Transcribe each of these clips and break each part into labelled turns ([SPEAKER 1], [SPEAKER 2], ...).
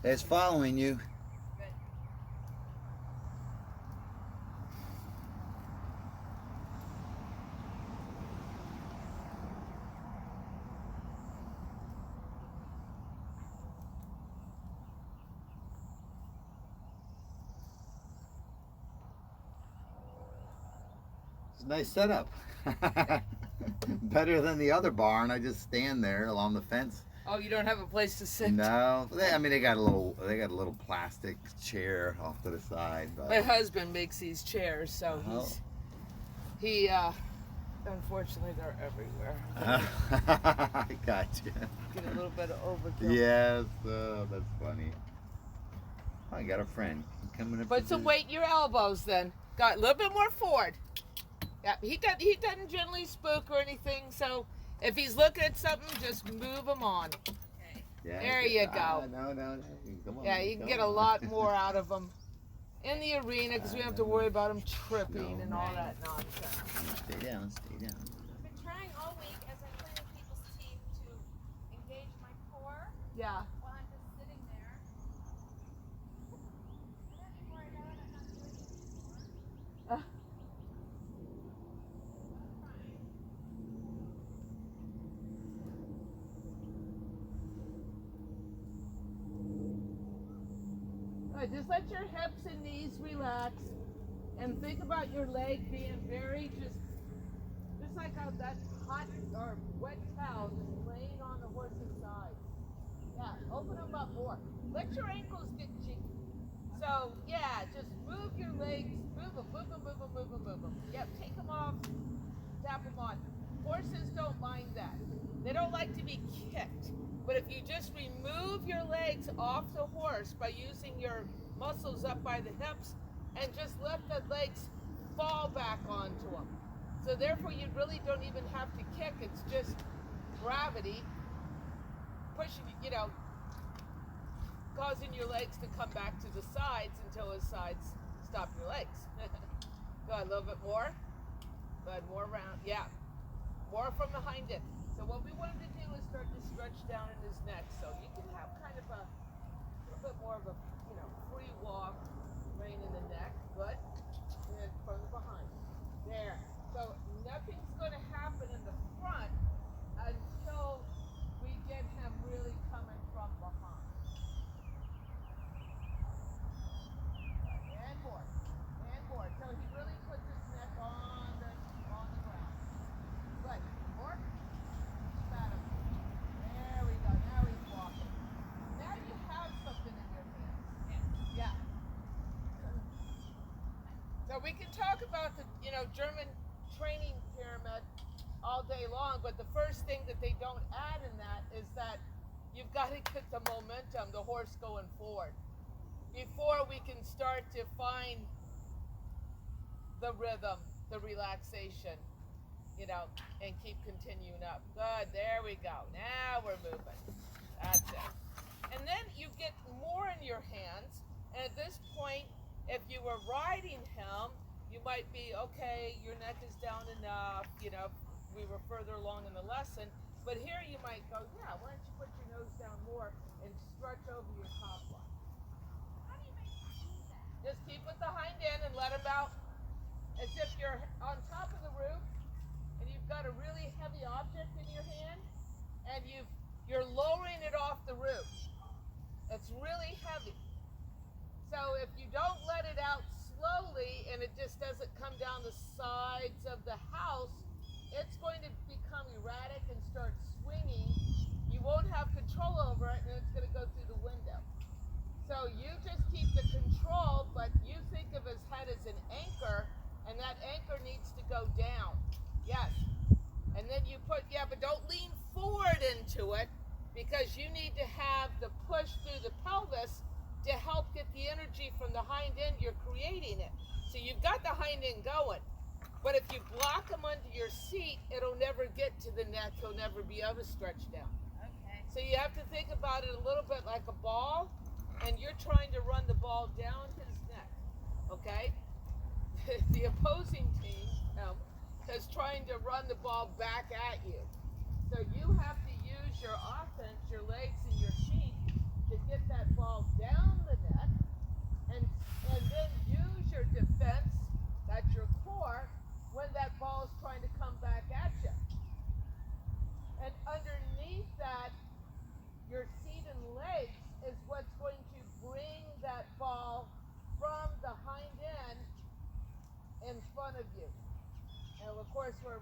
[SPEAKER 1] It's following you.
[SPEAKER 2] Good.
[SPEAKER 1] It's a nice setup. Better than the other barn. I just stand there along the fence.
[SPEAKER 2] Oh, you don't have a place to sit?
[SPEAKER 1] No, I mean they got a little plastic chair off to the side. But
[SPEAKER 2] My husband makes these chairs, so he unfortunately they're everywhere.
[SPEAKER 1] I got you.
[SPEAKER 2] Get a little bit of overkill.
[SPEAKER 1] Yes, that's funny. I got a friend coming up.
[SPEAKER 2] Put some weight in your elbows then. Got a little bit more forward. Yeah, he doesn't generally spook or anything, so if he's looking at something, just move him on. Okay.
[SPEAKER 1] Yeah,
[SPEAKER 2] there you go.
[SPEAKER 1] No. Come on,
[SPEAKER 2] yeah, you can get a lot more out of him in the arena because we don't have to worry about him tripping and all that nonsense.
[SPEAKER 1] Stay down.
[SPEAKER 3] I've been trying all week as I'm cleaning people's teeth to engage my core
[SPEAKER 2] Yeah.
[SPEAKER 3] while I'm just sitting there. And then before I got it, I'm not doing it anymore.
[SPEAKER 2] Just let your hips and knees relax and think about your leg being very just like how that hot or wet towel just laying on the horse's side. Yeah, open them up more. Let your ankles get cheeky. So yeah, just move your legs, move them. Yep, take them off, tap them on. Horses don't mind that. They don't like to be kicked. But if you just remove your legs off the horse by using your muscles up by the hips and just let the legs fall back onto them. So therefore you really don't even have to kick. It's just gravity pushing, causing your legs to come back to the sides until the sides stop your legs. Go ahead, a little bit more. Go ahead, more around. Yeah. More from the hind end. So what we wanted to do is start to stretch down in his neck, so you can have kind of a little bit more of a, free walk, laying in the neck. Good. And from the behind. There. So nothing's going to happen in the front until we get him really coming from behind. And more. So he really puts his neck on the ground. Good. More. There we go. Now he's walking. Now you have something in your hands. Yeah. So we can talk about the, German training pyramid all day long, but the first thing that they don't add in that is that you've got to get the momentum, the horse going forward, before we can start to find the rhythm, the relaxation. And keep continuing up. Good, there we go. Now we're moving. That's it. And then you get more in your hands. And at this point, if you were riding him, you might be, okay, your neck is down enough. We were further along in the lesson. But here you might go, yeah, why don't you put your nose down more and stretch over your top line.
[SPEAKER 3] How do you make me do that?
[SPEAKER 2] Just keep with the hind end and let him out as if you're on top of the roof. And you've got a really heavy object in your hand, and you're lowering it off the roof. It's really heavy. So if you don't let it out slowly and it just doesn't come down the sides of the house, it's going to become erratic and start swinging. You won't have control over it, and it's going to go through the window. So you just keep the control, but you think of his head as an anchor, and that anchor needs to go down. Yes. And then you but don't lean forward into it, because you need to have the push through the pelvis to help get the energy from the hind end. You're creating it. So you've got the hind end going. But if you block him under your seat, it'll never get to the neck. He'll never be able to stretch down.
[SPEAKER 3] Okay.
[SPEAKER 2] So you have to think about it a little bit like a ball, and you're trying to run the ball down his neck. Okay? The opposing team is trying to run the ball back at you. So you have to use your offense, your legs and your feet to get that ball down.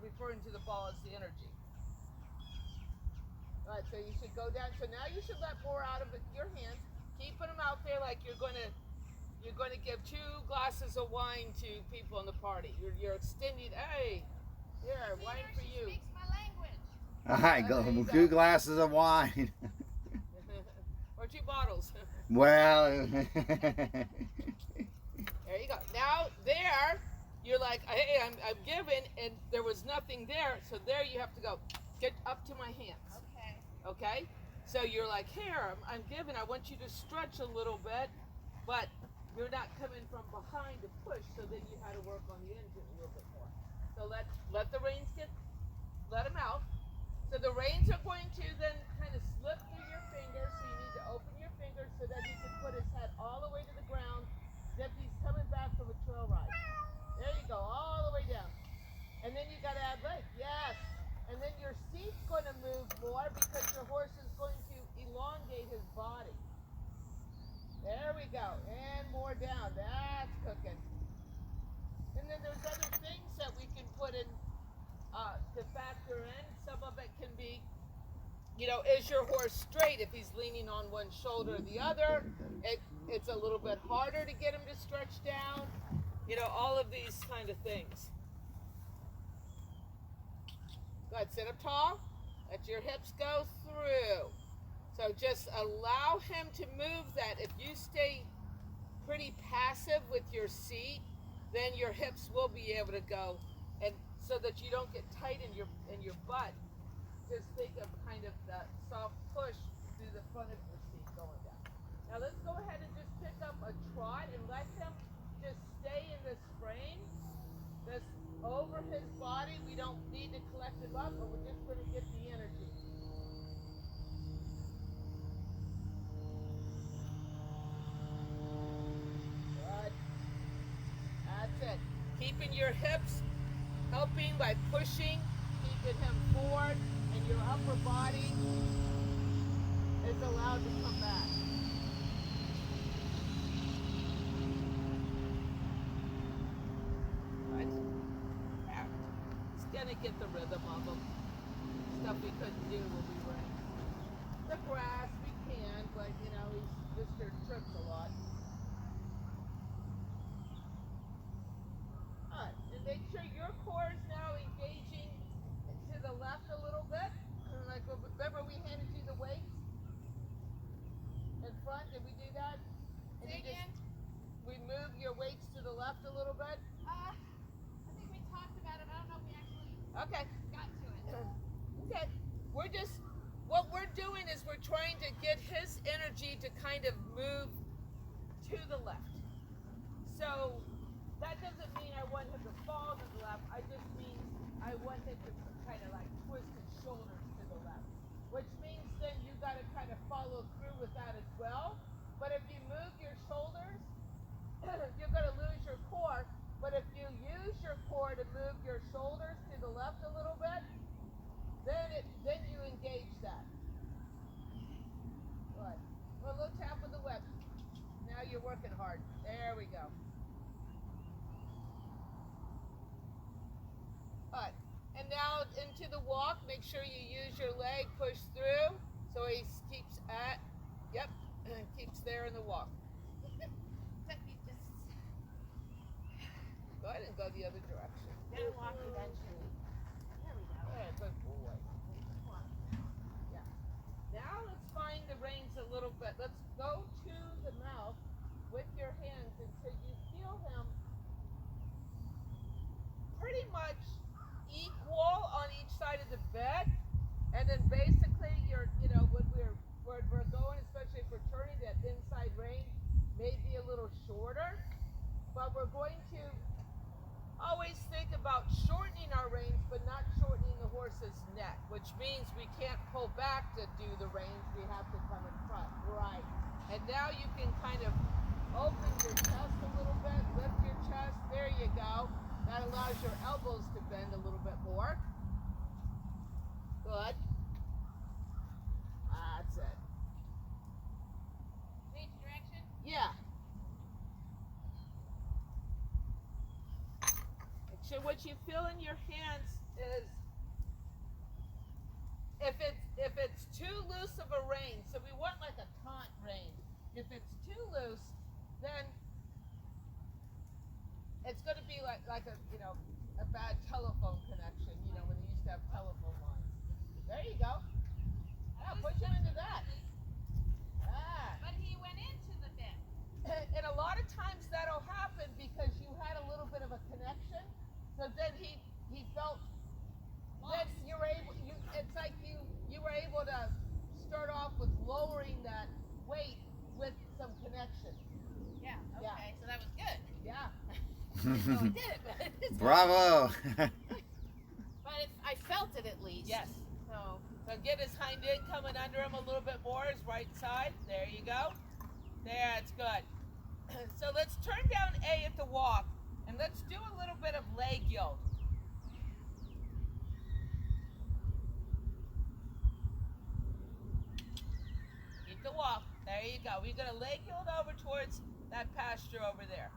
[SPEAKER 2] referring to the ball as the energy. All right, so you should go down. So now you should let more out of your hands, keeping them out there like you're going to give 2 glasses of wine to people in the party. You're extending. Hey, here, wine for
[SPEAKER 3] She
[SPEAKER 2] you.
[SPEAKER 3] speaks my language.
[SPEAKER 1] All right,
[SPEAKER 2] There you
[SPEAKER 1] go.
[SPEAKER 2] go.
[SPEAKER 1] 2 glasses of wine.
[SPEAKER 2] Or 2 bottles.
[SPEAKER 1] Well.
[SPEAKER 2] There you go. Now there, you're like, hey, I'm giving, and there was nothing there. So there you have to go. Get up to my hands.
[SPEAKER 3] Okay.
[SPEAKER 2] Okay? So you're like, here, I'm giving. I want you to stretch a little bit, but you're not coming from behind to push. So then you had to work on the engine a little bit more. So let the reins let them out. So the reins are going to then kind of slip through your fingers. So you need to open your fingers so that he can put his head all the way to the ground. As if he's coming back from a trail ride. There you go, all the way down. And then you got to add leg. Yes. And then your seat's going to move more because your horse is going to elongate his body. There we go. And more down. That's cooking. And then there's other things that we can put in to factor in. Some of it can be, is your horse straight? If he's leaning on one shoulder or the other, it's a little bit harder to get him to stretch down. All of these kind of things. Go ahead, sit up tall. Let your hips go through. So just allow him to move that. If you stay pretty passive with your seat, then your hips will be able to go, and so that you don't get tight in your butt. Just think of kind of that soft push through the front of your seat going down. Now let's go ahead and just pick up a trot and let him just stay in this frame. This over his body. We don't need to collect him up, but we're just going to get the energy. Good. That's it. Keeping your hips, helping by pushing, keeping him forward, and your upper body is allowed to come back. Right. It's gonna get the rhythm of them. Stuff we couldn't do when we were in the grass. We can, but he's Mr. Trips a lot. Alright, and make sure your core is now engaging to the left a little bit. Like, remember we handed you the weights in front? Did we do that? And
[SPEAKER 3] Say again?
[SPEAKER 2] We move your weights to the left a little bit.
[SPEAKER 3] I think we talked about it. I don't know if we actually
[SPEAKER 2] Okay.
[SPEAKER 3] got to it.
[SPEAKER 2] Okay. What we're doing is we're trying to get his energy to kind of move to the left. So that doesn't mean I want him to fall to the left. I just mean I want him to kind of like twist his shoulders to the left. Which means then you got to kind of follow through with that as well. But if you move your shoulders, you're going to lose your core. But if you use your core to move your shoulders to the left a little bit, then you engage that. Good. A little tap with the whip. Now you're working hard. There we go. All right. And now into the walk. Make sure you use your leg, push through. So he keeps keeps there in the walk. Go ahead and go the other direction.
[SPEAKER 3] Gotta walk eventually. There we go.
[SPEAKER 2] Good boy. Yeah. Now let's find the reins a little bit. Let's go to the mouth with your hands until you feel him pretty much equal on each side of the bed. And then basically when we're going, especially if we're turning, that inside rein may be a little shorter. But we're going to always think about shortening our reins, but not shortening the horse's neck, which means we can't pull back to do the reins. We have to come in front. Right. And now you can kind of open your chest a little bit, lift your chest. There you go. That allows your elbows to bend a little bit more. Good. That's it.
[SPEAKER 3] Change direction?
[SPEAKER 2] Yeah. So what you feel in your hands is if it's too loose of a rein, so we want like a taut rein. If it's too loose, then it's going to be like a bad telephone connection. When they used to have telephone lines. There you go. Yeah, push him into that. Ah.
[SPEAKER 3] But he went into the bit.
[SPEAKER 2] And a lot of times that'll happen because you had a little bit of a connection. So then he felt that you were able. It's like you were able to start off with lowering that weight with some connection.
[SPEAKER 3] Yeah. Okay.
[SPEAKER 2] Yeah.
[SPEAKER 3] So that was good.
[SPEAKER 2] Yeah.
[SPEAKER 3] So I did it.
[SPEAKER 1] Bravo.
[SPEAKER 3] But I felt it at least.
[SPEAKER 2] Yes.
[SPEAKER 3] So.
[SPEAKER 2] So get his hind end coming under him a little bit more, his right side. There you go. There, it's good. So let's turn down A at the walk, and let's do a little bit of leg yield. Keep the walk. There you go. We're going to leg yield over towards that pasture over there.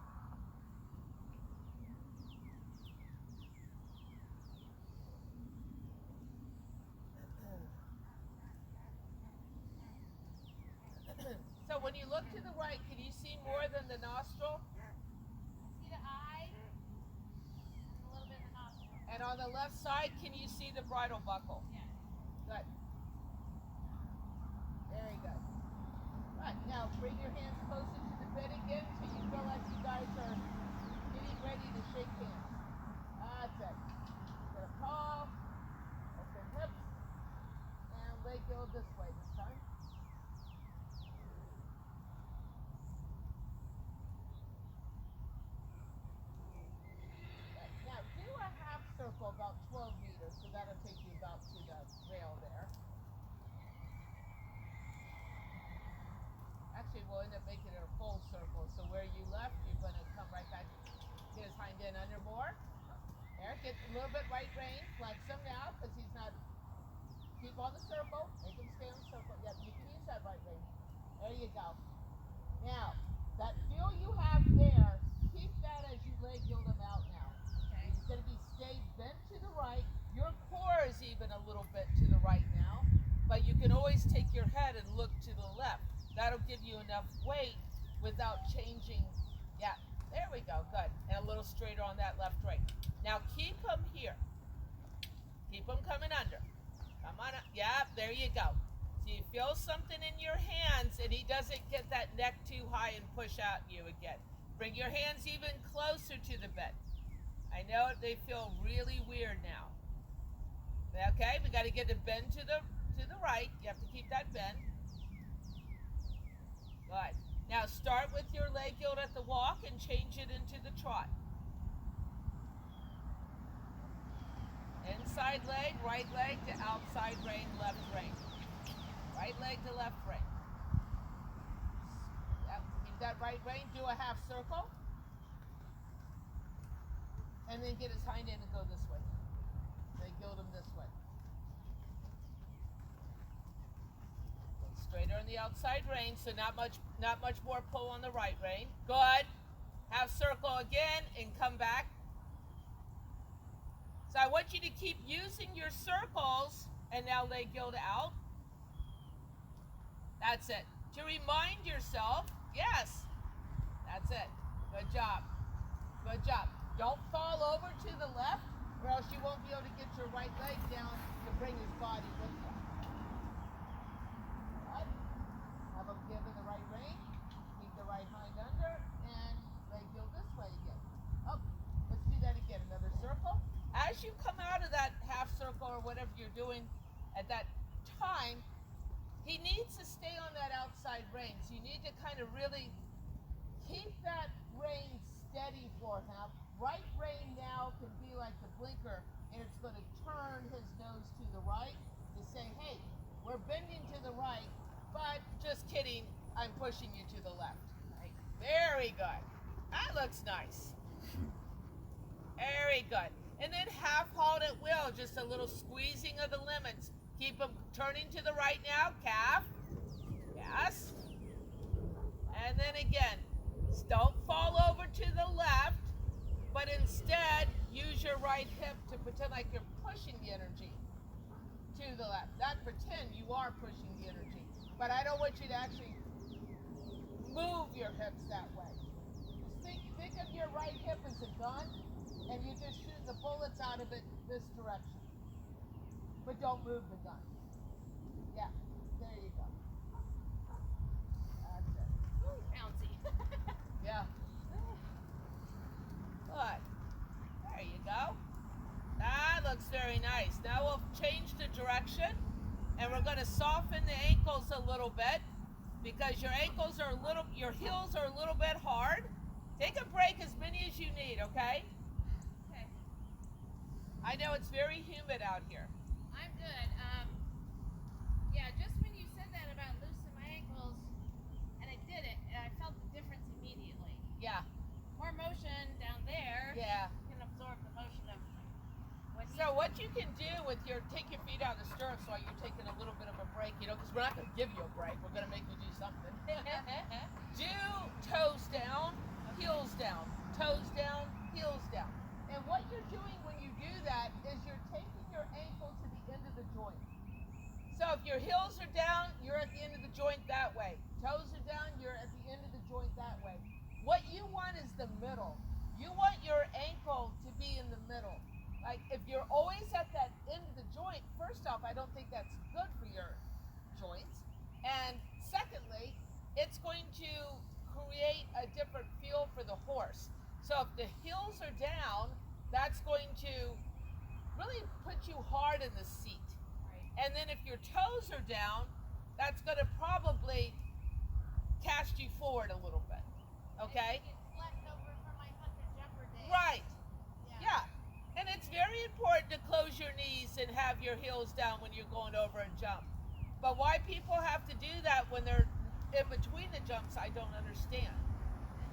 [SPEAKER 2] So when you look to the right, can you see more than the nostril?
[SPEAKER 3] See the eye? And a little bit of the nostril.
[SPEAKER 2] And on the left side, can you see the bridle buckle?
[SPEAKER 3] Yeah.
[SPEAKER 2] Good. Very good. Right, now bring your hands closer to the bed again so you feel like you guys are getting ready to shake hands. That's it. Get a paw, open hips, and leg yield this way this time. Right, now do a half circle about 12 meters, so that'll take you about to the rail there. Actually, we'll end up making it a full circle. So where you left, you're going to come right back, get his hind end under more. There, get a little bit right rein. Flex him now because he's not. Keep on the circle. Make him stay on the circle. Yep, you can use that right rein. There you go. Now, that feel you have there, keep that as you leg yield him out now.
[SPEAKER 3] Okay.
[SPEAKER 2] He's going to be stay bent to the right. Your core is even a little bit to the right now, but you can always take your head and look to the left. That'll give you enough weight without changing. Yeah, there we go, good. And a little straighter on that left rein. Now keep him here. Keep him coming under. Come on up. Yeah, there you go. So you feel something in your hands and he doesn't get that neck too high and push out you again. Bring your hands even closer to the bed. I know they feel really weird now. Okay, we got to get the bend to the right. You have to keep that bend. Good. Now start with your leg yield at the walk and change it into the trot. Inside leg, right leg to outside rein, left rein. Right leg to left rein. Yep. Keep that right rein. Do a half circle. And then get his hind end and go this way. Leg yield him this way. Straighter on the outside rein, so not much more pull on the right rein. Good. Half circle again and come back. So I want you to keep using your circles and now leg yield out. That's it. To remind yourself, yes, that's it. Good job. Good job. Don't fall over to the left or else you won't be able to get your right leg down to bring his body with you. Good. Have him given the right rein. Keep the right hind under and leg yield this way again. Oh, let's do that again. Another circle. As you come out of that half circle or whatever you're doing at that time, he needs to stay on that outside rein. So you need to kind of really keep that rein steady for him. Right rein now can be like the blinker, and it's going to turn his nose to the right to say, hey, we're bending to the right, but just kidding, I'm pushing you to the left. Right? Very good. That looks nice. Very good. And then half halt at will, just a little squeezing of the limits. Keep them turning to the right now, calf. Yes. And then again, don't fall over to the left, but instead use your right hip to pretend like you're pushing the energy to the left. Not pretend you are pushing the energy. But I don't want you to actually move your hips that way. Just think of your right hip as a gun, and you just shoot the bullets out of it this direction. But don't move the gun. Yeah, there you go. That's it.
[SPEAKER 3] Ooh, bouncy.
[SPEAKER 2] Yeah. Good. There you go. That looks very nice. Now we'll change the direction, and we're going to soften the ankles a little bit because your heels are a little bit hard. Take a break, as many as you need, okay?
[SPEAKER 3] Okay.
[SPEAKER 2] I know it's very humid out here.
[SPEAKER 3] I'm good. Yeah, just when you said that about loosening my ankles, and I did it, and I felt the difference immediately.
[SPEAKER 2] Yeah.
[SPEAKER 3] More motion down there.
[SPEAKER 2] Yeah.
[SPEAKER 3] You can absorb the motion of what
[SPEAKER 2] So what you can do with take your feet out of the stirrups while you're taking a little bit of a break, because we're not going to give you a break. We're going to make you do something. Do toes down, heels down, toes down, heels down. And what you're doing when you do that is you're taking your ankle to the end of the joint. So if your heels are down, you're at the end of the joint that way. Toes are down, you're at the end of the joint that way. What you want is the middle. You want your ankle to be in the middle. Like if you're always at that end of the joint, first off, I don't think that's good for your joints. And secondly, it's going to create a different feel for the horse. So if the heels are down, that's going to really put you hard in the seat.
[SPEAKER 3] Right.
[SPEAKER 2] And then if your toes are down, that's going to probably cast you forward a little bit. Okay?
[SPEAKER 3] It's left over from my hunter jumper day.
[SPEAKER 2] Right.
[SPEAKER 3] Yeah.
[SPEAKER 2] Yeah. And it's very important to close your knees and have your heels down when you're going over a jump. But why people have to do that when they're in between the jumps, I don't understand.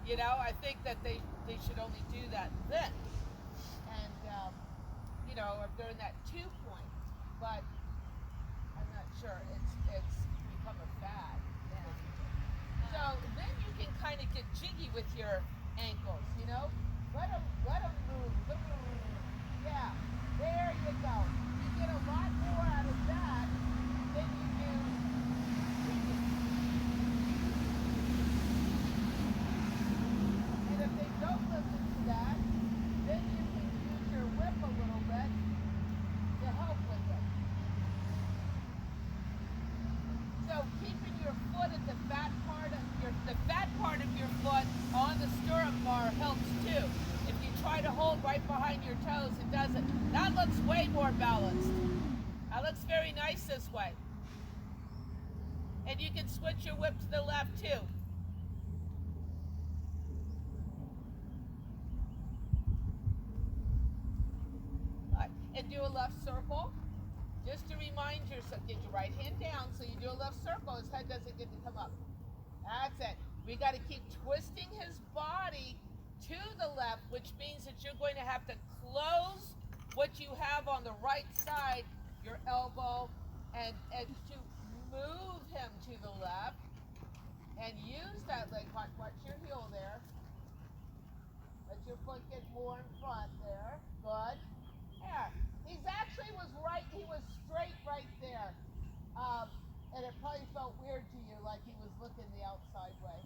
[SPEAKER 2] You know, I think that they should only do that then. And, if they're in that 2 point. But I'm not sure. It's become a fad. So then you can kind of get jiggy with your ankles, Let them move. Yeah, there you go. You get a lot more out of that than you do kicking. And if they don't listen to that, then you can use your whip a little bit to help with it. So keeping your foot at the fat part of your foot on the stirrup bar helps too. If you try to hold right behind your toes, it doesn't. That looks way more balanced. That looks very nice this way. And you can switch your whip to the left too. And do a left circle. Just to remind yourself, get your right hand down so you do a left circle. His head doesn't get to come up. That's it. We got to keep twisting his body to the left, which means that you're going to have to close what you have on the right side, your elbow, and to move him to the left and use that leg. Watch your heel there. Let your foot get more in front there. Good. Yeah. He was straight right there. And it probably felt weird to you, like he was looking the outside way.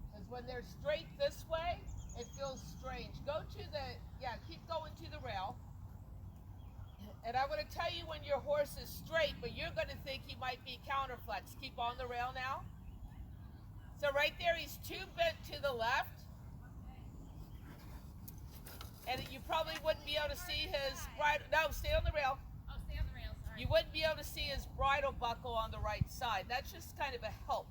[SPEAKER 2] Because when they're straight this way, it feels strange. Keep going to the rail. And I'm going to tell you when your horse is straight, but you're going to think he might be counterflex. Keep on the rail now. So right there, he's too bent to the left. And you probably wouldn't be able to see his bridle. No, stay on the rail.
[SPEAKER 3] Oh, stay on the rail, sorry.
[SPEAKER 2] You wouldn't be able to see his bridle buckle on the right side. That's just kind of a help.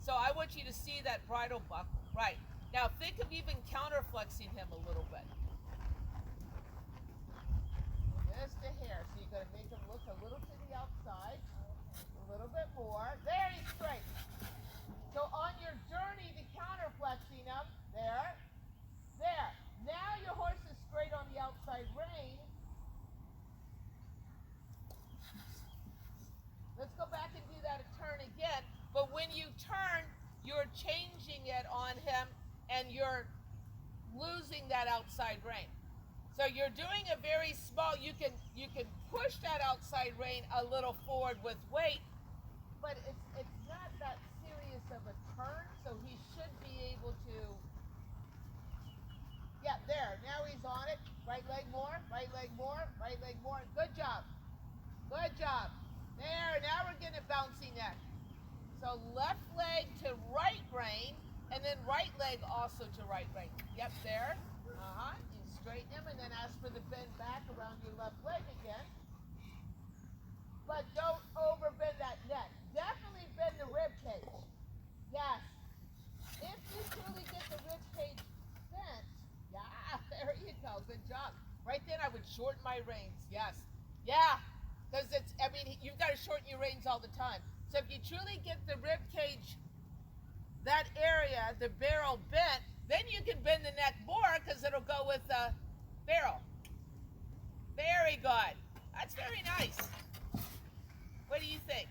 [SPEAKER 2] So I want you to see that bridle buckle. Right. Now think of even counterflexing him a little bit. Just a hair. So you're going to make him look a little to the outside. A little bit more. There, he's straight. So on your journey to counterflexing him, there. Now your horse is straight on the outside rein. Let's go back and do that a turn again. But when you turn, you're changing it on him and you're losing that outside rein. So you're doing a very small, you you can push that outside rein a little forward with weight, but it's not that serious of a turn, so he should be able to. Yeah, there. Now he's on it. Right leg more, right leg more, right leg more. Good job. Good job. There, now we're getting a bouncy neck. So left leg to right rein, and then right leg also to right rein. Yep, there. You straighten him, and then ask for the bend back around your left leg again. But don't overbend that neck. Definitely bend the rib cage. Yes. If you truly get the rib cage bent, yeah, there you go. Good job. Right then, I would shorten my reins. Yes. Yeah. Because you've got to shorten your reins all the time. So if you truly get the rib cage, that area, the barrel bent, then you can bend the neck more because it'll go with the barrel. Very good. That's very nice. What do you think?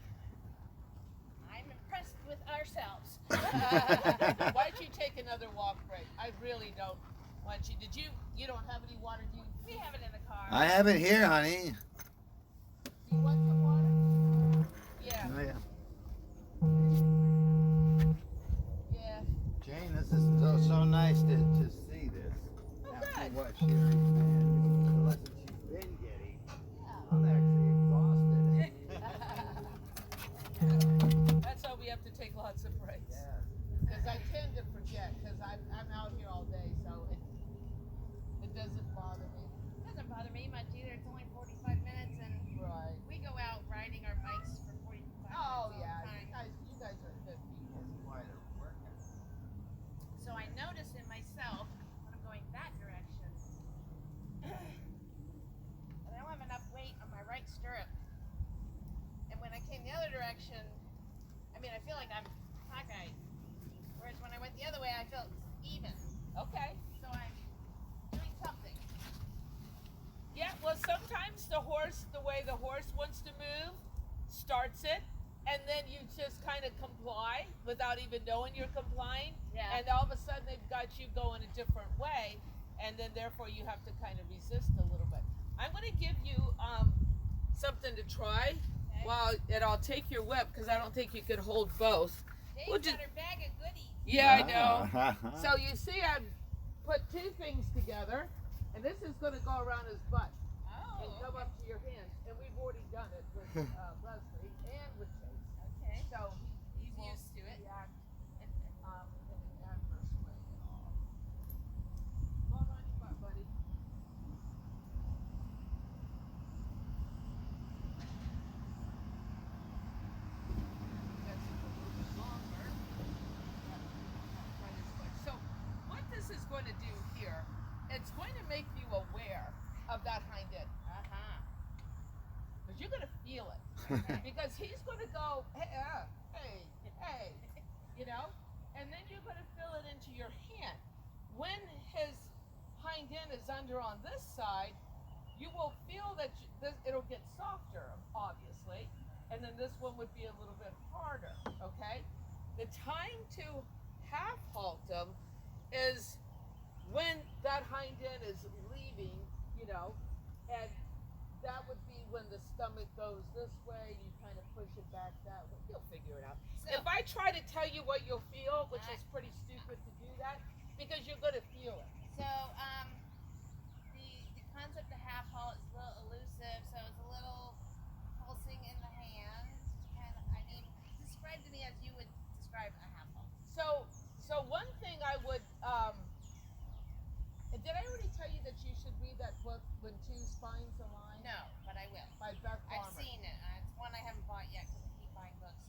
[SPEAKER 3] I'm impressed with ourselves.
[SPEAKER 2] Why don't you take another walk break? I really don't want you. You don't have any water, do you?
[SPEAKER 3] We have it in the car.
[SPEAKER 1] I have it here, honey.
[SPEAKER 2] Do you want some water? Yeah.
[SPEAKER 1] Oh, yeah.
[SPEAKER 2] Yeah.
[SPEAKER 1] Jane, this is so nice to see this.
[SPEAKER 2] Oh,
[SPEAKER 1] After
[SPEAKER 2] good.
[SPEAKER 1] what Sherry's been, the lessons she's been getting, I'm actually exhausted.
[SPEAKER 2] That's why we have to take lots of breaks.
[SPEAKER 1] Yeah.
[SPEAKER 2] Because I tend to forget, because I'm out here all day, so it doesn't bother me.
[SPEAKER 3] It doesn't bother me much either. It's only 45 minutes, and
[SPEAKER 2] Right.
[SPEAKER 3] we go out riding our bikes for 45 minutes
[SPEAKER 2] Oh,
[SPEAKER 3] all
[SPEAKER 2] yeah.
[SPEAKER 3] the time.
[SPEAKER 2] You guys are good people.
[SPEAKER 1] That's quite a workout.
[SPEAKER 3] So I notice in myself when I'm going that direction that I don't have enough weight on my right stirrup. And when I came the other direction, I feel like I'm cockeyed. Whereas when I went the other way, I felt even.
[SPEAKER 2] Okay.
[SPEAKER 3] So I'm doing something.
[SPEAKER 2] Yeah, well, sometimes the way the horse wants to move, starts it, and then you just kind of comply without even knowing you're complying.
[SPEAKER 3] Yeah.
[SPEAKER 2] And all of a sudden they've got you going a different way, and then therefore you have to kind of resist a little bit. I'm going to give you something to try.
[SPEAKER 3] Okay.
[SPEAKER 2] And I'll take your whip because I don't think you could hold both.
[SPEAKER 3] Dave's
[SPEAKER 2] We'll
[SPEAKER 3] got
[SPEAKER 2] just-
[SPEAKER 3] her bag of goodies.
[SPEAKER 2] Yeah, I know.
[SPEAKER 1] know.
[SPEAKER 2] So you see, I've put two things together, and this is going to go around his butt and
[SPEAKER 3] Oh.
[SPEAKER 2] come up to your hands. And we've already done it with Leslie and with Chase.
[SPEAKER 3] Okay.
[SPEAKER 2] So
[SPEAKER 3] He's
[SPEAKER 2] will
[SPEAKER 3] used to it.
[SPEAKER 2] react in an adverse way at all. Go on your butt, buddy. That's a little bit longer. Not quite as much. So what this is going to do here, it's going to make you aware of that hind end.
[SPEAKER 3] Uh-huh.
[SPEAKER 2] Because you're going to feel it. Because he's going to go, hey, hey, and then you're going to feel it into your hand. When his hind end is under on this side, you will feel that it'll get softer, obviously, and then this one would be a little bit harder, okay? The time to half halt them is when that hind end is leaving, and that would be when the stomach goes this way, you kind of push it back that way. You'll figure it out.
[SPEAKER 3] So-
[SPEAKER 2] If I try to tell you what you'll feel, which is pretty stupid to do that, because you're going to feel it.
[SPEAKER 3] So, the concept of half halt is a little elusive, so it's a little pulsing in the hand. Describe to me as you would describe a half halt.
[SPEAKER 2] So one thing I would, did I already tell you that you should read that book, When Two Spines Align?
[SPEAKER 3] No, but I will.
[SPEAKER 2] By Beth
[SPEAKER 3] I've
[SPEAKER 2] Farmer.
[SPEAKER 3] seen it. It's one I haven't bought yet because I keep buying books.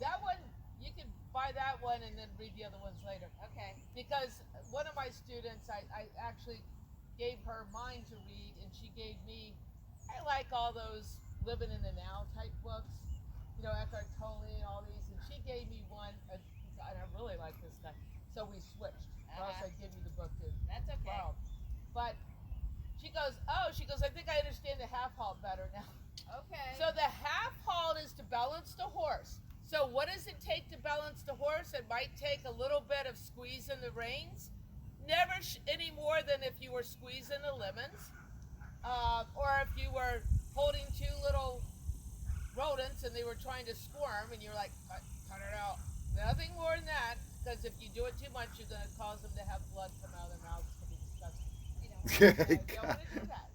[SPEAKER 2] That one, you can buy that one and then read the other ones later.
[SPEAKER 3] Okay.
[SPEAKER 2] Because one of my students, I actually gave her mine to read, and she gave me, I like all those living in the now type books, Eckhart Tolle and all these, and she gave me one, and I really like this guy, so we switched. Or else I'd give you the book to
[SPEAKER 3] That's okay.
[SPEAKER 2] borrow. But she goes, I think I understand the half halt better now.
[SPEAKER 3] Okay.
[SPEAKER 2] So the half halt is to balance the horse. So what does it take to balance the horse? It might take a little bit of squeezing the reins. Never any more than if you were squeezing the lemons. Or if you were holding two little rodents and they were trying to squirm and you're like, cut it out. Nothing more than that, because if you do it too much, you're going to cause them to have blood come out of their mouths. It's going to be disgusting. You don't want to do that.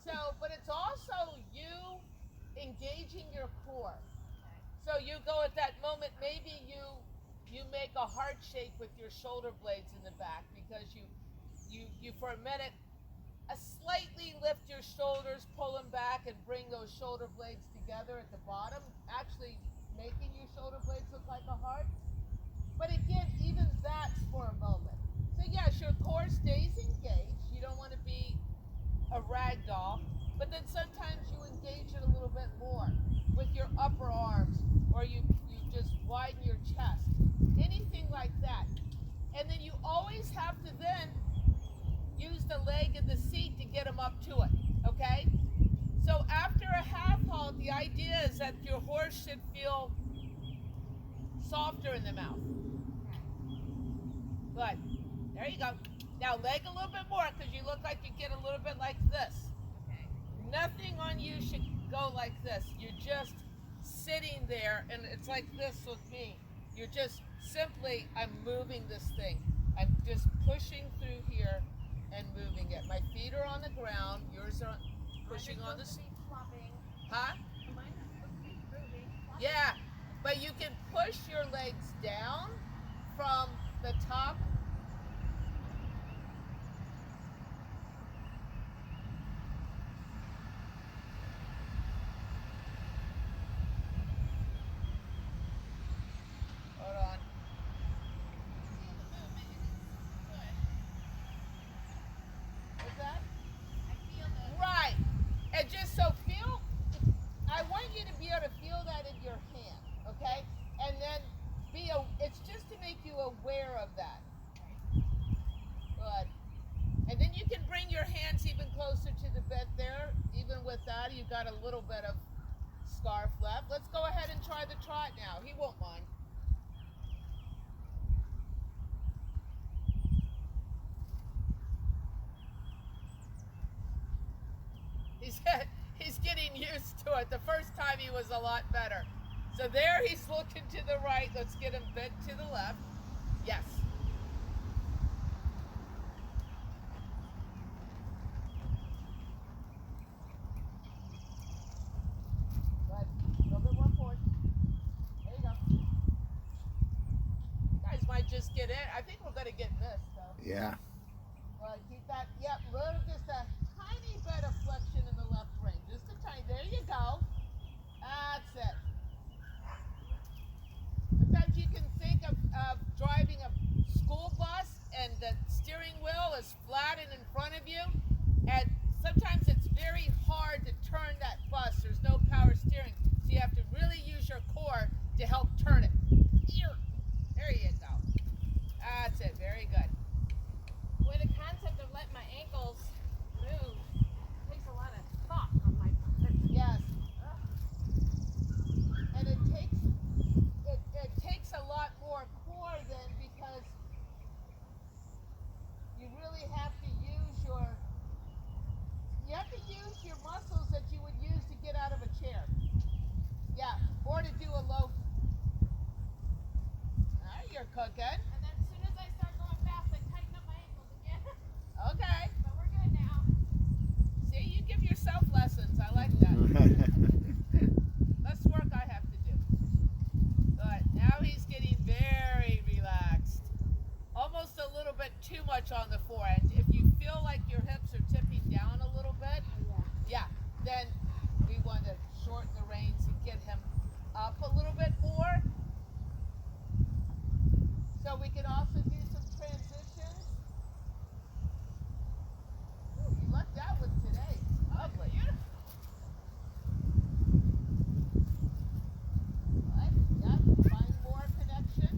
[SPEAKER 2] So, but it's also you engaging your core. So you go at that moment, maybe you make a heart shape with your shoulder blades in the back because you for a minute slightly lift your shoulders, pull them back, and bring those shoulder blades together at the bottom, actually making your shoulder blades look like a heart. But again, even that's for a moment. So yes, your core stays engaged. You don't want to be a rag doll, but then sometimes you engage it a little bit more with your upper arms, or you just widen your chest, anything like that. And then you always have to then use the leg of the seat to get them up to it, okay? So after a half halt, the idea is that your horse should feel softer in the mouth. Good. There you go. Now leg a little bit more because you look like you get a little bit like this.
[SPEAKER 3] Okay.
[SPEAKER 2] Nothing on you should go like this. You're just sitting there, and it's like this with me. You're just simply, I'm moving this thing. I'm just pushing through here and moving it. My feet are on the ground. Yours are pushing on the seat. Huh? Yeah, but you can push your legs down from the top. Hold on. What's that? Right. And just so feel, I want you to be able to feel that in your hand, okay? And then it's just to make you aware of that. Good. And then you can bring your hands even closer to the bed there. Even with that, you got a little bit of scarf left. Let's go ahead and try the trot now. He won't mind. He's getting used to it. The first time he was a lot better. So there he's looking to the right. Let's get him bent to the left. Yes. Good. A little bit more forward. There you go. You guys might just get in. I think we're going to get missed, though.
[SPEAKER 1] Yeah.
[SPEAKER 2] Well, keep that. Yep, just a tiny bit of flexion in the left ring. Just a tiny. There you go. That's it. Sometimes you can think of driving a school bus and the steering wheel is flat and in front of you. And sometimes it's very hard to turn that bus. There's no power steering. So you have to really use your core to help turn it. Here. There you go. That's it. Very good.
[SPEAKER 3] With the concept of letting my ankles move takes a lot of thought on my part.
[SPEAKER 2] Yes. And it takes a lot more core then, because you really have to use your muscles that you would use to get out of a chair. Yeah, or to do a low. You're cooking.
[SPEAKER 3] And then as soon as I start going fast, I tighten up my ankles again.
[SPEAKER 2] Okay.
[SPEAKER 3] But we're good now.
[SPEAKER 2] See, you give yourself lessons. I like that. Less work I have to do. But now he's getting very relaxed. Almost a little bit too much on the forehand. If you feel like your hips are tipping down a little bit, yeah, then we want to shorten the reins and get him up a little bit more. So we can also do some transitions. Ooh, you lucked out with today. Lovely. Good. Yep. Find more connection.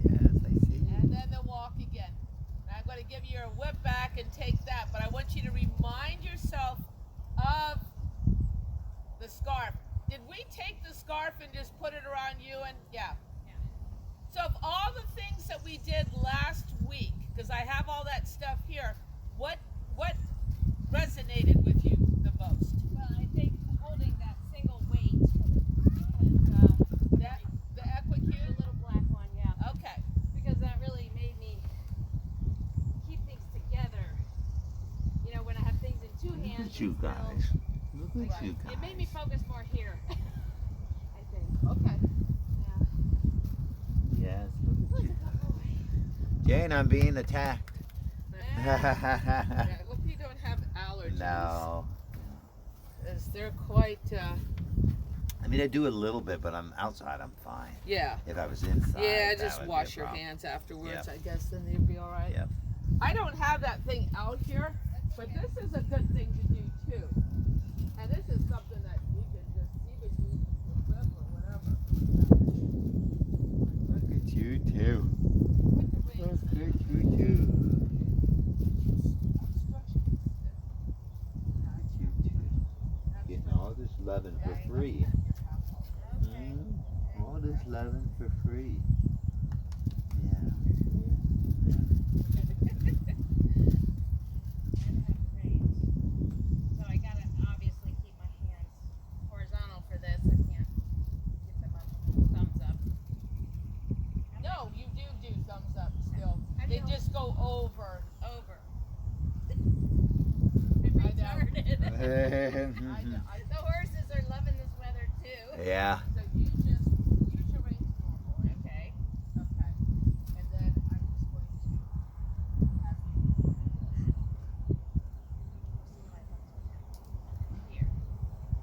[SPEAKER 1] Yes, I see.
[SPEAKER 2] And then the walk again. And I'm going to give you your whip back and take that, but I want you to remind yourself of the scarf. Did we take the scarf and just put it around you? And yeah. So of all the things that we did last week, because I have all that stuff here. What resonated with you the most?
[SPEAKER 3] Well, I think holding that single weight.
[SPEAKER 2] That the Equicute?
[SPEAKER 3] The little black one, yeah.
[SPEAKER 2] Okay.
[SPEAKER 3] Because that really made me keep things together. You know, when I have things in two
[SPEAKER 1] Look
[SPEAKER 3] hands.
[SPEAKER 1] at you
[SPEAKER 3] it's still-
[SPEAKER 1] guys. Look at you guys.
[SPEAKER 3] It made me focus more here. I think.
[SPEAKER 2] Okay.
[SPEAKER 3] Yeah.
[SPEAKER 1] Yes, look at you.
[SPEAKER 3] Oh,
[SPEAKER 1] Jane, I'm being attacked.
[SPEAKER 2] Yeah, I hope you don't have allergies.
[SPEAKER 1] No.
[SPEAKER 2] As they're quite,
[SPEAKER 1] I mean, I do a little bit, but I'm outside. I'm fine.
[SPEAKER 2] yeah.
[SPEAKER 1] If I was inside,
[SPEAKER 2] Yeah,
[SPEAKER 1] that
[SPEAKER 2] just
[SPEAKER 1] would be
[SPEAKER 2] wash
[SPEAKER 1] a
[SPEAKER 2] your
[SPEAKER 1] problem.
[SPEAKER 2] hands afterwards,
[SPEAKER 1] Yep.
[SPEAKER 2] I guess, then you'll be all right.
[SPEAKER 1] Yep.
[SPEAKER 2] I don't have that thing out here, but this is a good thing to do too. And this is something that you can just even use for flip or whatever.
[SPEAKER 1] Look at you too.
[SPEAKER 2] Put the wings.
[SPEAKER 1] Look at you too. Getting all this loving for free. All this loving for free. Yeah.
[SPEAKER 3] So I gotta obviously keep my hands horizontal for this. I can't get them up. Thumbs up.
[SPEAKER 2] No, you do thumbs up still.
[SPEAKER 3] How do
[SPEAKER 2] They
[SPEAKER 3] you-
[SPEAKER 2] just go over.
[SPEAKER 3] Over.
[SPEAKER 2] I know.
[SPEAKER 3] Retarded.
[SPEAKER 2] I know.
[SPEAKER 3] The horses are loving this weather too.
[SPEAKER 1] Yeah.
[SPEAKER 2] So you just use your reins normally.
[SPEAKER 3] Okay.
[SPEAKER 2] Okay. And then I'm just going to have you
[SPEAKER 3] Here.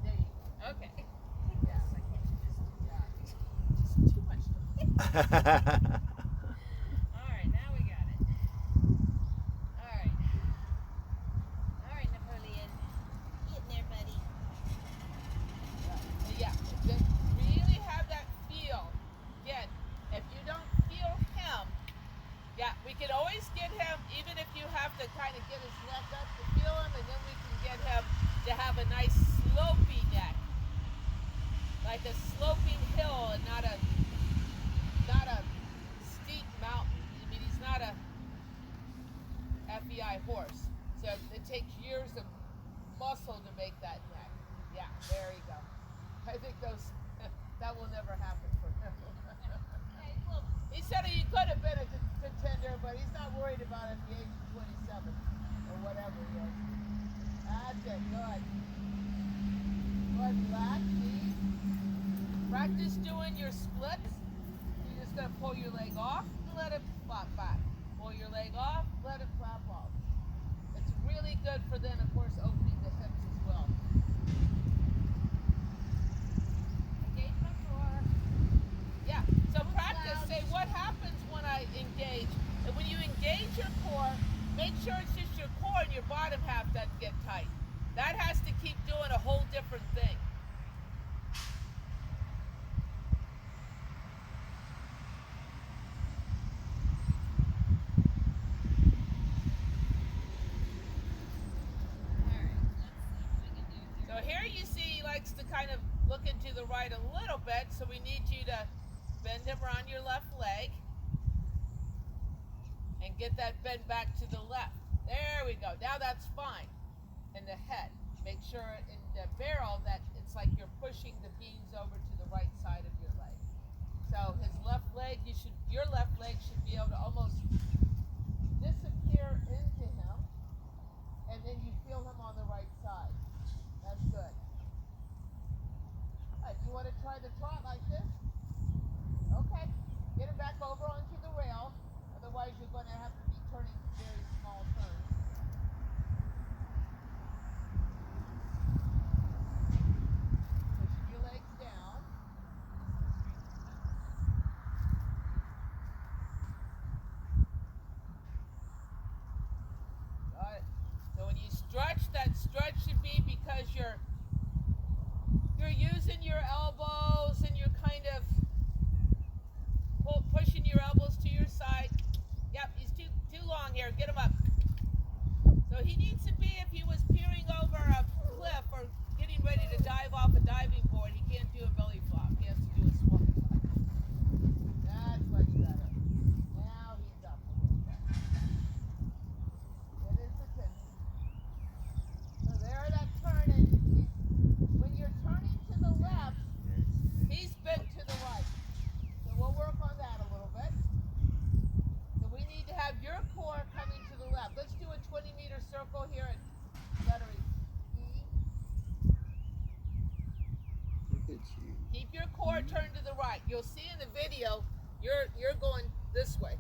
[SPEAKER 2] there you go.
[SPEAKER 3] Okay.
[SPEAKER 2] Yes.
[SPEAKER 3] I can't just
[SPEAKER 2] Yeah. It's too much to
[SPEAKER 3] Alright, now we got it. Alright. Alright, Napoleon. Get in there, buddy.
[SPEAKER 2] Yeah, just really have that feel. Again, if you don't feel him, yeah, we can always get him, even if you have to kind of get his neck up to feel him, and then we can get him to have a nice slopey neck. Like a sloping hill and not a steep mountain. I mean, he's not a FEI horse. So it takes years of muscle to make that neck. Yeah, there you go. I think that will never happen for him. He said he could have been a contender, but he's not worried about it at the age of 27 or whatever he is. That's it. Good. Good. Relax. Ease. Practice doing your splits. You're just gonna pull your leg off and let it flop back. Pull your leg off, let it flop off. It's really good for then, of course, opening the hips as well.
[SPEAKER 3] Engagement for.
[SPEAKER 2] Yeah, so practice, say what happens when I engage. And when you engage your core, make sure it's just your core and your bottom half doesn't get tight. That has to keep doing a whole different thing. So here you see he likes to kind of look into the right a little bit, so we need you to bend him around your left leg and get that bend back to the left. There we go. Now that's fine. And the head. Make sure in the barrel that it's like you're pushing the beans over to the right side of your leg. So his left leg, your left leg should be able to almost disappear into him, and then you feel him on the right side. That's good. All right, you want to try the trot like this? Okay. Get him back over onto the rail. Otherwise, you're going to have to be turning very small turns. Pushing your legs down. Got it. So when you stretch, that stretch should be because you're using your elbows and your Keep your core turned to the right. You'll see in the video, you're going this way.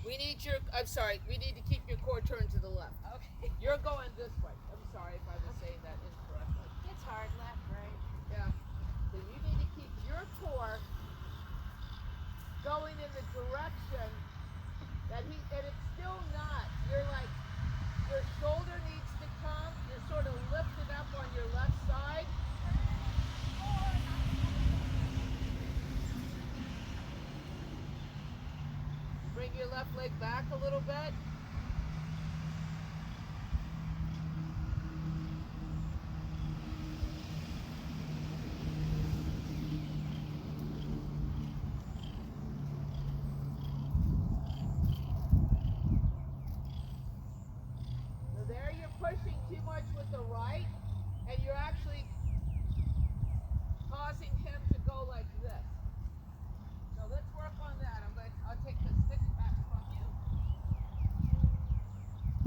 [SPEAKER 2] We need we need to keep your core turned to the left.
[SPEAKER 3] Okay.
[SPEAKER 2] You're going this way. I'm sorry if I was saying that incorrectly.
[SPEAKER 3] It's hard, left, right.
[SPEAKER 2] Yeah. So you need to keep your core going in the direction that and it's still not. You're like, your shoulder needs to come. You're sort of lifted up on your left side. Bring your left leg back a little bit. So there you're pushing too much with the right, and you're actually causing him to go like this. So let's work on that. I'll take the stick back from you.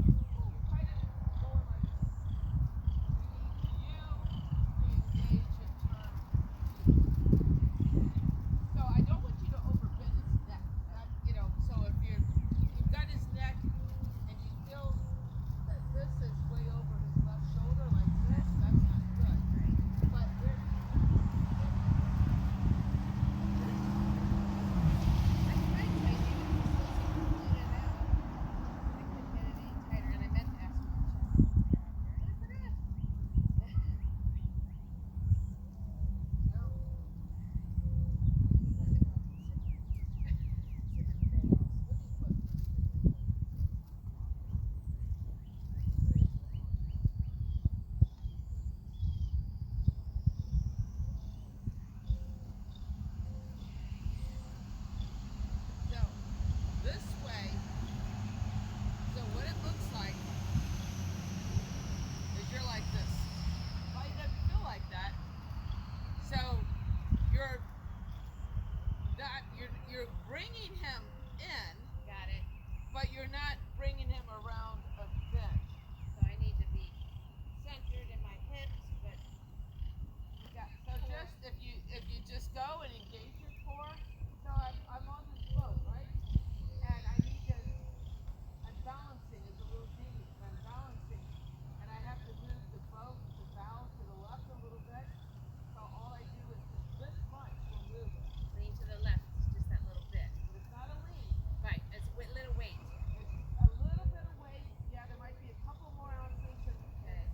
[SPEAKER 2] You're kind of going like this. We need you to engage and turn. So I don't want you to overbend his neck. So if you've got his neck and you feel that this is way over his left shoulder like this, that's not good. But we're you're bringing him in,
[SPEAKER 3] Got it.
[SPEAKER 2] but you're not bringing him around a bend.
[SPEAKER 3] So I need to be centered in my hips, but
[SPEAKER 2] Yeah. So just if you just go and engage your core. So I'm on this boat, right? And I'm balancing as a little dinghy, and I'm balancing, and I have to move the boat, the bow to the left a little bit. So all I do is just this much will move it.
[SPEAKER 3] lean to the left, just that little bit.
[SPEAKER 2] But it's not a lean.
[SPEAKER 3] Right, it's a little weight.
[SPEAKER 2] It's a little bit of weight. Yeah, there might be a couple more ounces and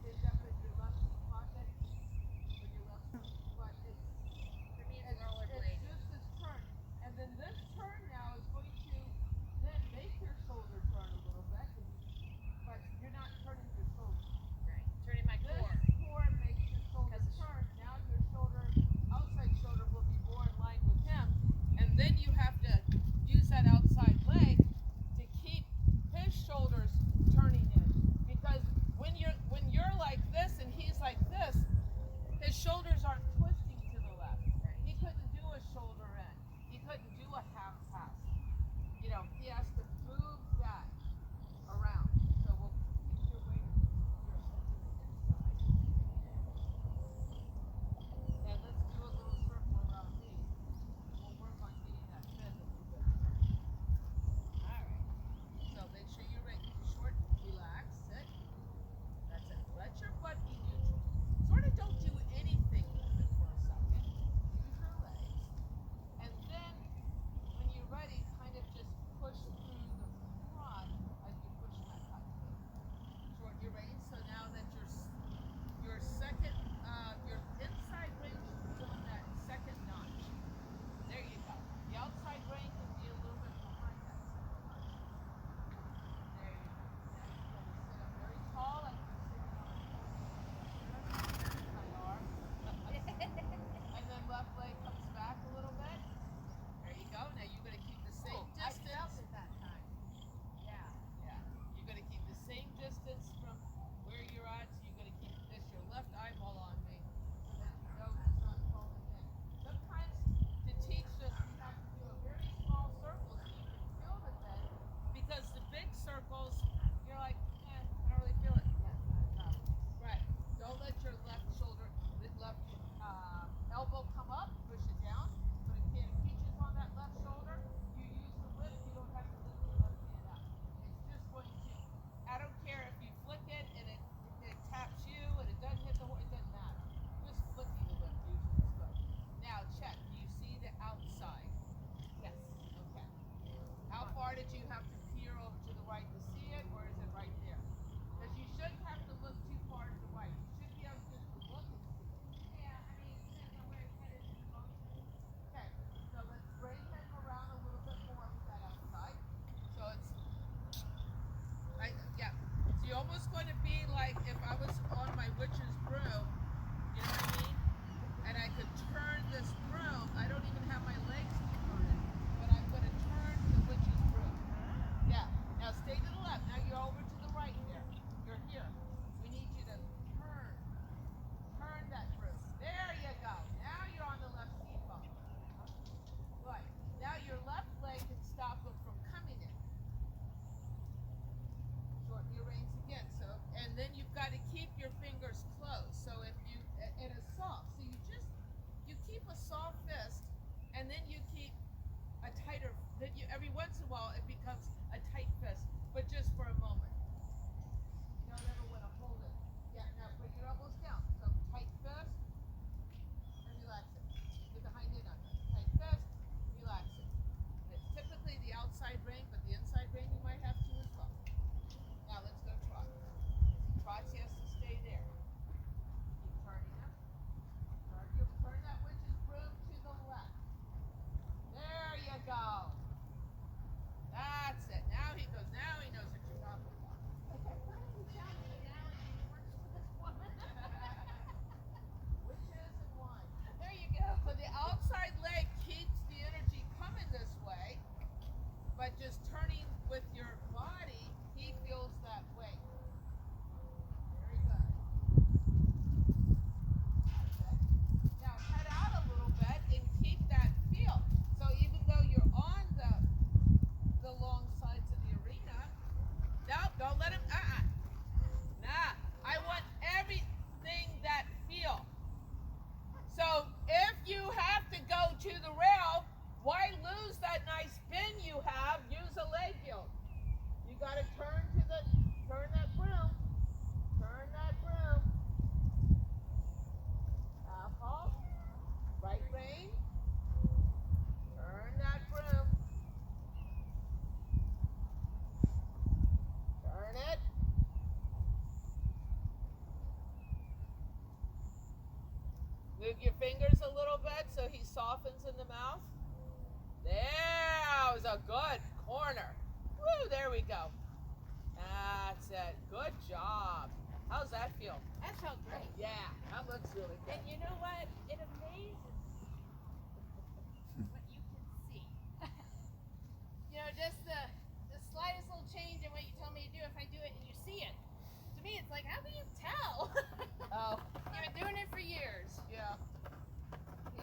[SPEAKER 2] end up in your left pocket or your left, but
[SPEAKER 3] For me, it's
[SPEAKER 2] it's
[SPEAKER 3] rollerblade.
[SPEAKER 2] just this turn. And then this turn now is going to then make your shoulder turn a little bit, but you're not turning your shoulder.
[SPEAKER 3] Right, turning my
[SPEAKER 2] This
[SPEAKER 3] core.
[SPEAKER 2] core makes your shoulder turn. Now your shoulder, outside shoulder, will be more in line with him. And then you have to use that outside leg to keep his shoulders turning in. Because when you're like this and he's like this, his shoulders aren't twisting to the left. He couldn't do a shoulder in. He couldn't do a half pass. He has to move that around. So we'll keep your weight your inside. And let's do a little circle around me. We'll work on getting that bend Move your fingers a little bit so he softens in the mouth. There was a good corner. Woo, there we go. That's it. Good job. How's that feel?
[SPEAKER 3] That felt great.
[SPEAKER 2] Yeah, that looks really good.
[SPEAKER 3] And you know what? It amazes what you can see. Just the slightest little change in what you tell me to do, if I do it and you see it. To me, it's like, how can you tell?
[SPEAKER 2] Oh.
[SPEAKER 3] You've been doing it for years.
[SPEAKER 2] Yeah.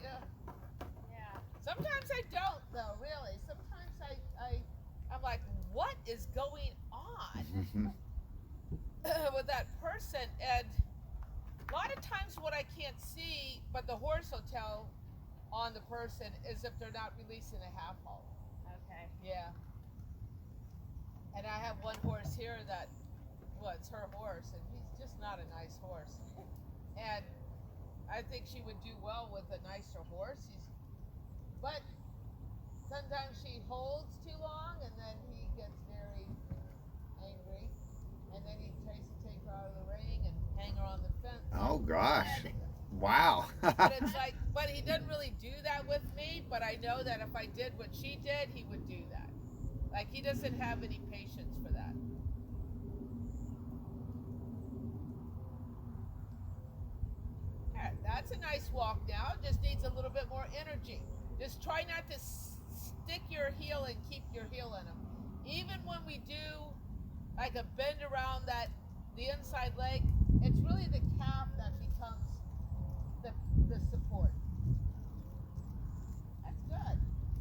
[SPEAKER 2] Yeah.
[SPEAKER 3] Yeah.
[SPEAKER 2] Sometimes I don't, though, really. Sometimes I'm like, what is going on with that person? And a lot of times what I can't see, but the horse will tell on the person, is if they're not releasing a half halt.
[SPEAKER 3] Okay.
[SPEAKER 2] Yeah. And I have one horse here that, well, it's her horse, and he's just not a nice horse. And I think she would do well with a nicer horse. But sometimes she holds too long, and then he gets very angry, and then he tries to take her out of the ring and hang her on the fence.
[SPEAKER 1] Oh gosh. Wow.
[SPEAKER 2] But it's like, but he doesn't really do that with me. But I know that if I did what she did, he would do that. Like, he doesn't have any patience for that. That's a nice walk now. Just needs a little bit more energy. Just try not to stick your heel and keep your heel in them. Even when we do like a bend around the inside leg, it's really the calf that becomes the support. That's good.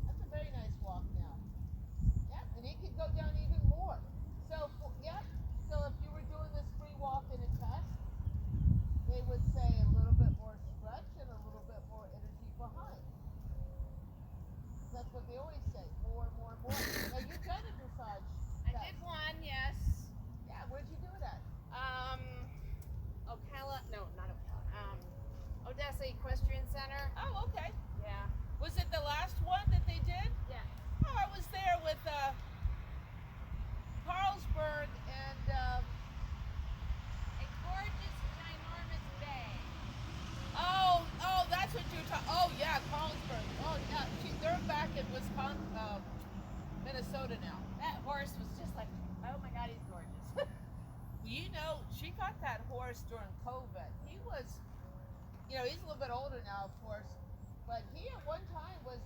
[SPEAKER 2] That's a very nice walk now. Yep, and he could go down even more. So, yep. So if you were doing this free walk in a test, they would say a little bit more stretch and a little bit more energy behind. That's what they always say, more. Now you've done a dressage
[SPEAKER 3] I
[SPEAKER 2] test.
[SPEAKER 3] did one, yes.
[SPEAKER 2] Yeah, where'd you do it at?
[SPEAKER 3] Ocala, no, not Ocala. Odessa Equestrian Center.
[SPEAKER 2] Oh, okay.
[SPEAKER 3] Yeah.
[SPEAKER 2] Was it the last one that they did?
[SPEAKER 3] Yeah.
[SPEAKER 2] Oh, I was there with Carlsberg and
[SPEAKER 3] A gorgeous, ginormous bay.
[SPEAKER 2] oh, that's what you're talking. Oh yeah, Carlsberg. Oh yeah, they're back in Wisconsin, Minnesota now.
[SPEAKER 3] That horse was just like, oh my God, he's gorgeous.
[SPEAKER 2] She got that horse during COVID. He was, he's a little bit older now, of course, but he at one time was